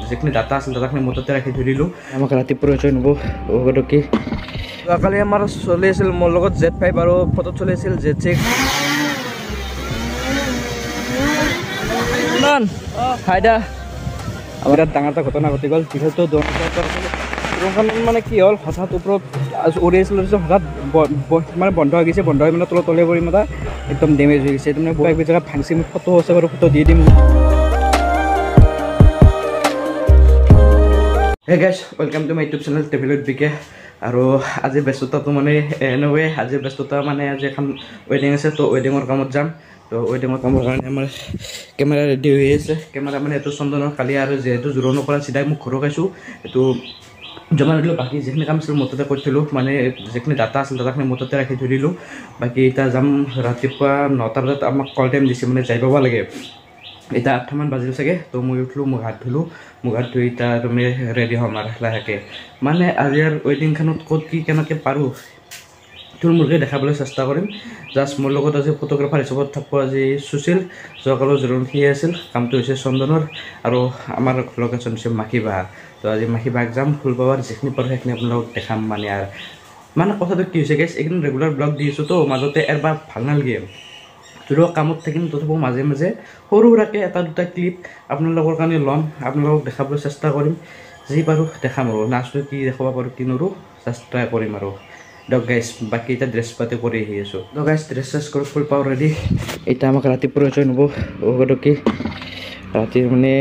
যিখিনি ডাটা আছিল ডাটাখিনি মততে ৰাখি থৈ দিলোঁ আমাক ৰাতি প্ৰয়োজন হ'ব কি যোৱাকালি আমাৰ চলি আছিল মোৰ লগত Z5 আৰু ফটোত চলি আছিল Z6 ফাইদা আমাৰ ইয়াত ডাঙৰ এটা ঘটনা ঘটি গ'ল যিহেতু দোকান মানে কি হ'ল হঠাৎ ওপৰত উৰি আছিল হঠাৎ মানে বন্ধ হৈ গৈছে বন্ধ হৈ মানে তলে পৰি মানে একদম ডেমেজ হৈ গৈছে তাৰমানে কিবা জেগাত ভাংচি ফটো আছে বাৰু ফটো দি দিম hey guys welcome to my YouTube channel ট্ৰেভেলত বিকে আৰু আজি ব্যস্ততাটো মানে এনেৱে আজি ব্যস্ততা মানে আজি এখন ৱেডিং আছে তো ৱেডিঙৰ কামত যাম তো ৱেডিঙৰ কামৰ কাৰণে আমাৰ কেমেৰা ৰেডি হৈ আছে কেমেৰা মানে এইটো চন্দনৰ কালি আৰু যিহেতু জোৰোণৰ পৰা চিধাই মোক ঘৰত আহিছোঁ এইটো জমা দিলোঁ বাকী যিখিনি কাম আছিল মততে কৰিছিলোঁ মানে যিখিনি ডাটা আছিল ডাটাখিনি মততে ৰাখি থৈ দিলোঁ বাকী এতিয়া যাম ৰাতিপুৱা 9টা বজাত আমাক কল টাইম দিছে মানে যাই পাব লাগে এতিয়া 8টামান বাজিল চাগে তো মই উঠিলোঁ মুখ হাত ধুলোঁ মুখ হাত ধুই এতিয়া তুমি ৰেডি হ'ম আৰু লাহেকৈ মানে আজিৰ ৱেডিংখনত ক'ত কি কেনেকৈ পাৰোঁ থুলমূলকৈ দেখাবলৈ চেষ্টা কৰিম জাষ্ট মোৰ লগত আজি ফটোগ্ৰাফাৰ হিচাপত থাকিব আজি সুশীল যোৱাকালৰ জোৰোণ সি আছিল কামটো হৈছে চন্দনৰ আৰু আমাৰ লোকেশ্যন হৈছে মাখিবা তো আজি মাখিবাক যাম ফুল পাৱাৰ যিখিনি পাৰোঁ সেইখিনি আপোনালোকক দেখাম মানে আৰু মানে কথাটো কি হৈছে গেছ এইকেইদিন ৰেগুলাৰ ব্লগ দি আছোঁ তো মাজতে এবাৰ ভাল নালাগে যদিও কামত থাকিম তথাপিও মাজে মাজে সৰু সুৰাকৈ এটা দুটা ক্লিপ আপোনালোকৰ কাৰণে ল'ম আপোনালোকক দেখাবলৈ চেষ্টা কৰিম যি পাৰোঁ দেখাম আৰু নাচটো কি দেখাব পাৰোঁ কি নোৱাৰোঁ চেষ্টা কৰিম আৰু দিয়ক গাইজ বাকী এতিয়া ড্ৰেছ পাতি কৰি আহি আছোঁ দিয়ক গাইজ ড্ৰেছ চেছ কৰি ফুল পাওঁ ৰেডি এতিয়া আমাক ৰাতি প্ৰয়োজন হ'ব কি ৰাতি মানে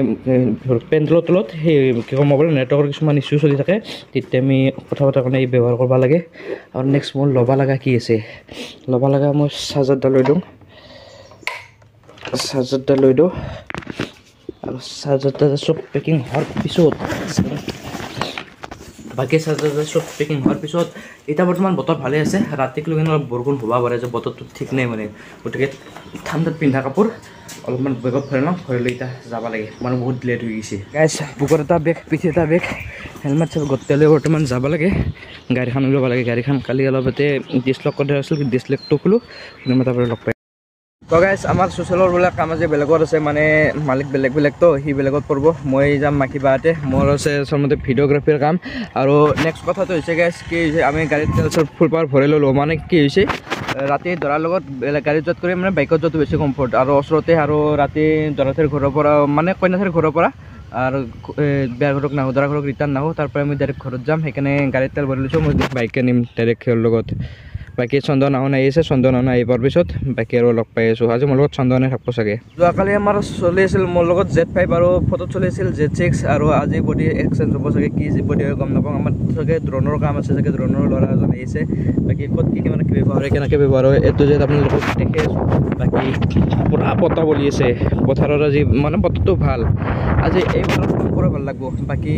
পেণ্ডেলৰ তলত সেই কি ক'ম মোবাইল নেটৱৰ্কৰ কিছুমান ইছ্যু চলি থাকে তেতিয়া আমি কথা পতাৰ কাৰণে ব্যৱহাৰ কৰিব লাগে আৰু নেক্সট মোৰ ল'ব লগা কি আছে ল'ব লগা মই চাৰ্জাৰডাল লৈ দিওঁ আৰু চাৰ্জাৰডাল চব পেকিং হোৱাৰ পিছত বাকী চাৰ্জাৰডাল চব পেকিং হোৱাৰ পিছত এতিয়া বৰ্তমান বতৰ ভালে আছে ৰাতিক লৈ অলপ বৰষুণ হ'ব পাৰে যে বতৰটো ঠিক নাই মানে গতিকে ঠাণ্ডাত পিন্ধা কাপোৰ অলপমান বেগত ভৰাই লওঁ ভৰাই লৈ এতিয়া যাব লাগে মানে বহুত লেট হৈ গৈছে গাইজ বুকুত এটা বেগ পিঠি এটা বেগ হেলমেট চেলমেট গোটেই বৰ্তমান যাব লাগে গাড়ীখন উলিয়াব লাগে গাড়ীখন কালি অলপ ইয়াতে ডিছলক কৰি আছিল ডিছলকটো খোলোঁ মই তাৰপৰা লগ পাই তো গাইজ আমাৰ ছ'চিয়েলৰ বোলে কাম আজি বেলেগত আছে মানে মালিক বেলেগ তো সি বেলেগত পৰিব মই যাম মাখিবাহঁতে মোৰ আছে আচলতে ভিডিঅ'গ্ৰাফীৰ কাম আৰু নেক্সট কথাটো হৈছে গাইজ কি হৈছে আমি গাড়ীত তেল ফুল পাৱাৰ ভৰাই ল'লোঁ মানে কি হৈছে ৰাতি দৰাৰ লগত বেলেগ গাড়ীত যোৱাত কৰি মানে বাইকত যোৱাটো বেছি কমফৰ্ট আৰু ওচৰতে আৰু ৰাতি দৰাৰ ঘৰৰ পৰা মানে কইনাৰ ঘৰৰ পৰা আৰু বিয়াৰ ঘৰক নাহোঁ দৰা ঘৰক ৰিটাৰ্ণ নাহোঁ তাৰ পৰা মই ডাইৰেক্ট ঘৰত যাম সেইকাৰণে গাড়ীত তেল ভৰাই লৈছোঁ মই বাইকে নিম ডাইৰেক্ট সিহঁৰ লগত বাকী চন্দন আহন আহি আছে চন্দন আহন আহি পোৱাৰ পিছত বাকী আৰু লগ পাই আছোঁ আজি মোৰ লগত চন্দনে থাকিব চাগে যোৱাকালি আমাৰ চলি আছিল মোৰ লগত Z5 আৰু ফটোত চলি আছিল Z6 আৰু আজি বডি এক্সচেঞ্জ হ'ব চাগে কি বডি হয় গম নাপাওঁ আমাৰ চাগে ড্ৰোনৰ কাম আছে চাগে ড্ৰোনৰ ল'ৰা এজন আহিছে বাকী ক'ত কি কিমান কি ব্যৱহাৰ হয় কেনেকৈ ব্যৱহাৰ হয় এইটো যে আপোনালোকক দেখি আছোঁ বাকী পূৰা বতাহ বলি আছে পথাৰৰ আজি মানে বতৰটো ভাল আজি এই বতৰত কাম কৰি ভাল লাগিব বাকী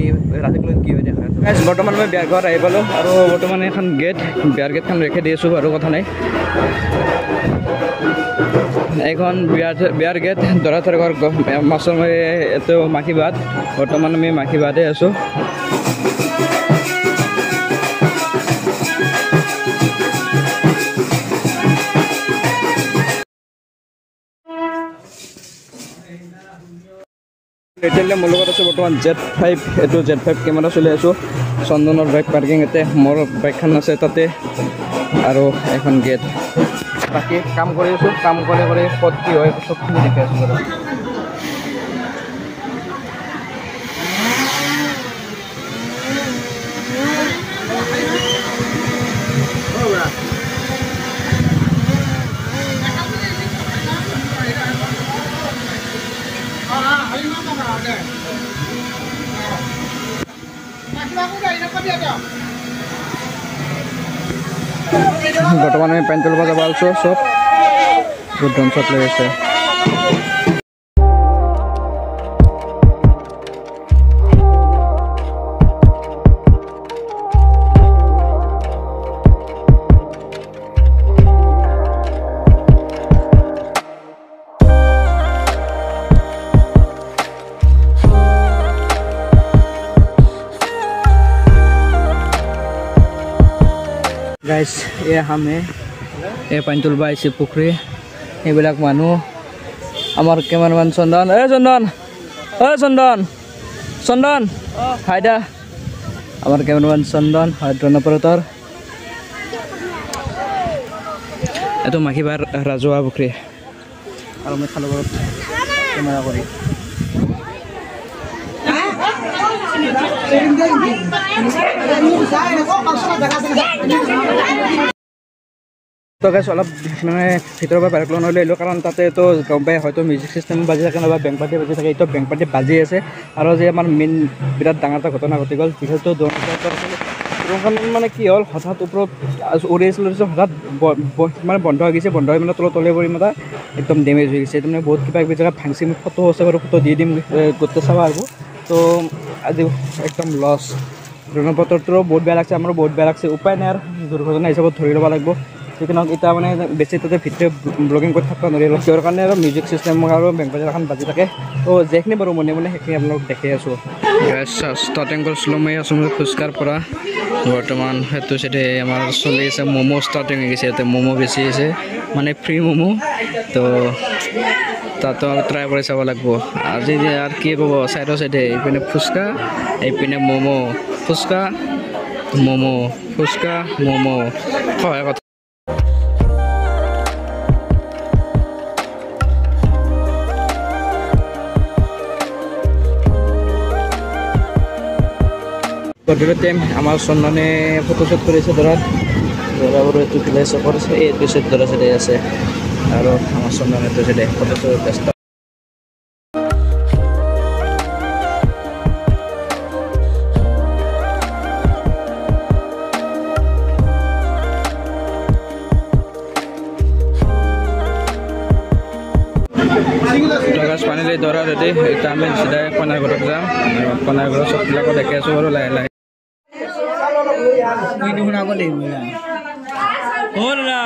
ৰাতিলৈ কি হৈ দেখা বৰ্তমান মই বিয়াৰ ঘৰত আহি পালোঁ আৰু বৰ্তমান এখন বিয়াৰ গেটখন ৰেখি দি আছোঁ আৰু কথা নাই এখন বিয়াৰ গেট দৰা থৰ ঘৰ মাছৰ মই এইটো মাখিবাত বৰ্তমান আমি মাখিবাতে আছোঁ এতিয়া মোৰ লগত আছে বৰ্তমান Z5 এইটো Z5 কেমেৰা চলি আছোঁ চন্দনৰ বাইক পাৰ্কিং ইয়াতে মোৰ বাইকখন আছে তাতে আৰু এখন গেট বাকী কাম কৰি আছোঁ কাম কৰি ক'ত কি হয় চবখিনি দেখি আছোঁ বাৰু বৰ্তমান আমি পেণ্ডেল বজাব আছোঁ চব বহুত ডন্সত লৈ আছে গাইজ এয়া হামে এই পানীতুলবা আহিছে পুখুৰী এইবিলাক মানুহ আমাৰ কেমেৰামেন চন্দন চন্দন চন্দন হাই দা আমাৰ ক্যামেৰাম্যান চন্দন হয় ড্ৰোন অপাৰেটৰ এত মাখিবাৰ ৰাজহুৱা পুখুৰী আৰু মই খালো কেমেৰা কৰি তো গাইছ অলপ মানে ভিতৰৰ পৰা বাহিৰত লৈ আহিলোঁ কাৰণ তাতেতো গম পাই হয়তো মিউজিক চিষ্টেম বাজি থাকে নহ'বা বেংক পাৰ্টি বাজি থাকে এইটো বেংক পাৰ্টি বাজি আছে আৰু যে আমাৰ মেইন বিৰাট ডাঙৰ এটা ঘটনা ঘটি গ'ল যিহেতু ড্ৰোনখন মানে কি হ'ল হঠাৎ ওপৰত উৰি আছিল হঠাৎ মানে বন্ধ হৈ গৈছে বন্ধ হৈ মানে তলে পৰি মানে একদম ডেমেজ হৈ গৈছে তাৰমানে বহুত কিবা কিবি জেগাত ভাংচি ফটো আছে বাৰু ফটো দি দিম গোটেই চাবা আৰু তো আজি একদম লছ ড্ৰোনৰ বতৰটোৰো বহুত বেয়া লাগছে আমাৰো বহুত বেয়া লাগছে উপায় নাই আৰু দুৰ্ঘটনা হিচাপত ধৰি ল'ব লাগিব যিকোনো এতিয়া মানে বেছি তাতে ভিডিঅ' ব্লগিং কৰি থাকিব নোৱাৰি অলপ কিহৰ কাৰণে আৰু মিউজিক চিষ্টেম আৰু বেংক বাজাৰ এখন বাজি থাকে তো যেইখিনি বাৰু মনে মনে সেইখিনি আপোনালোক দেখি আছোঁ ষ্টাৰ্টিং কৰি শ্ল'মাই আছোঁ খোজকাঢ়াৰ পৰা বৰ্তমান সেইটো চাইডে আমাৰ চলি আছে ম'ম' ষ্টাৰ্টিং হৈ গৈছে ইয়াতে ম'ম' বেছি আছে মানে ফ্ৰী ম'ম' তো তাতো ট্ৰাই কৰি চাব লাগিব আজি আৰু কি ক'ব চাইডৰ চাইডে এইপিনে ফুচকা এইপিনে ম'ম' ফুচকা ম'ম' হয় কথা গধূলি টাইম আমাৰ চন্দনে ফটোশ্বুট কৰিছে দৰাবোৰো এইটো ফিলাইছে কৰিছে এইটো চাইড দৰা চাইডে আছে আৰু আমাৰ চন্দনে এইটো চাইডে ফটোশ্বুট ব্যস্ত পানী লৈ দৰা ৰেডি এতিয়া আমি চিধাই কইনাৰ ঘৰত যাম কইনাৰ ঘৰত চববিলাকো দেখি আছোঁ বাৰু লাহে লাহে হ'ল না